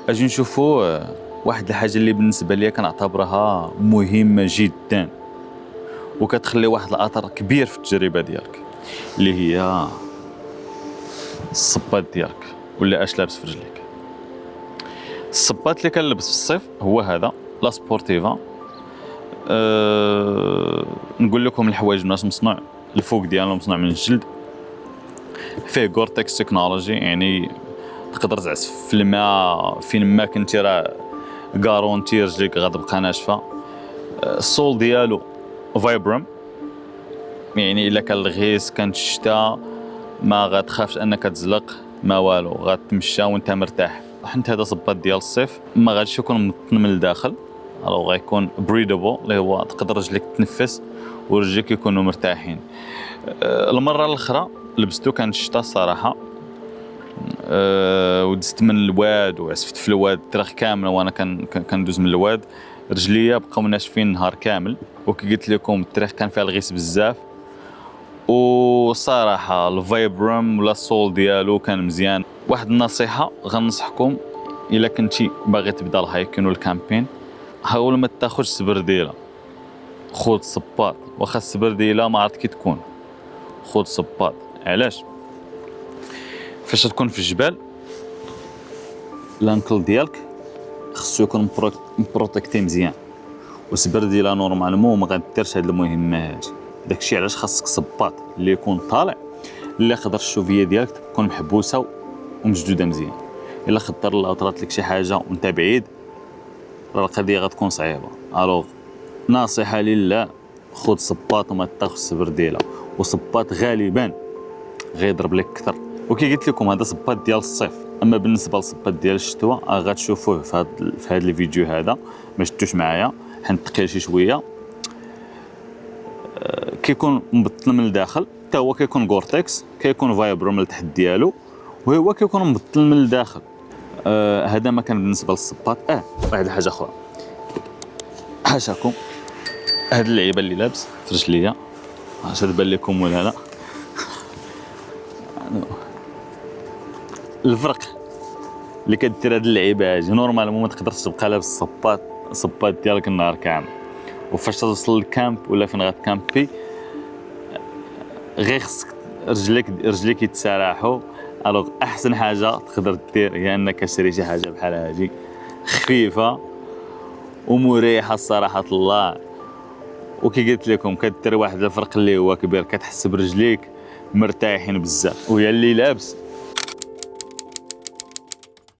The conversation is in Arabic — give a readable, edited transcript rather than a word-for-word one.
اجي نشوفوا واحد الحاجه اللي بالنسبه لي كنعتبرها مهمه جدا وكتخلي واحد الاثر كبير في التجربه ديالك، اللي هي الصباط ديالك ولا اش لابس في رجليك. الصباط اللي كنلبس في الصيف هو هذا لا سبورتيفا. نقول لكم الحوايج مناش مصنوع، الفوق ديالو مصنوع من الجلد، فيه غورتكس تكنولوجي، يعني تقدر تعس في الماء فين ما كنتي، راه غارونتي رجليك غتبقى ناشفه. الصول ديالو فايبرم، يعني الا كان الغيس كانت الشتاء ما غتخافش انك تزلق ما والو، غتمشى وانت مرتاح. حنت هذا صباط ديال الصيف ما غاديش يكون مطن من الداخل، راه غيكون بريدابل اللي هو تقدر رجليك تنفس ورجليك يكونوا مرتاحين. المره الاخرى لبستو كان الشتاء الصراحه، ودزت من الواد وعسفت في الواد التراخ كامله، وانا كندوز من الواد رجليا بقاو ناشفين نهار كامل، وكي قلت لكم التراخ كان فيها الغيس بزاف. وصراحه الفايبرم ولا الصول ديالو كان مزيان. واحد النصيحه غنصحكم، الا كنتي باغي تبدا الهايكين والكامبين، حاول ما تاخذش سبرديله، خذ صباط. واخا السبرديله ما عرفت كي تكون، خذ صباط. علاش؟ فاش تكون في الجبال لانكل ديالك خصو يكون مبروتيكتي مزيان، والسبرديله نورمالمون ما غاديرش هاد المهمه هادي. داكشي علاش خاصك صباط اللي يكون طالع، اللي يقدر الشوفيه ديالك تكون محبوسه ومشدوده مزيان. الا خطر الله طرات لك شي حاجه وانت بعيد، راه القضيه غتكون صعيبه. الوغ نصيحه لله، خذ صباط وما تاخذ سبرديله، وصباط غالبا غيضرب لك اكثر. وكي قلت لكم هذا صباط ديال الصيف، اما بالنسبه للصباط ديال الشتوى غتشوفوه في هذا الفيديو هذا، ما شفتوش معايا حنت ثقيل شي شويه. كيكون مبطن من الداخل، حتى هو كيكون غورتكس، كيكون فايبروم لتحت ديالو، وهو كيكون مبطن من الداخل. هذا ما كان بالنسبه للصباط. واحد الحاجه اخرى حاشاكم، هاد اللعيبه اللي لابس في رجليا، واش تبان لكم ولا لا؟ الفرق اللي كدير هاد اللعيبه هادي، نورمالمون ما تقدرش تبقى لابس الصباط ديالك النهار كامل، وفاش توصل للكامب ولا فين غتكامبي غير خصك رجليك يتسارحوا. الوغ احسن حاجه تقدر دير هي انك تشري شي حاجه بحال هادي خفيفه ومريحه الصراحه الله. وكي قلت لكم كدير واحد الفرق اللي هو كبير، كتحس برجليك مرتاحين بزاف. ويا اللي لابس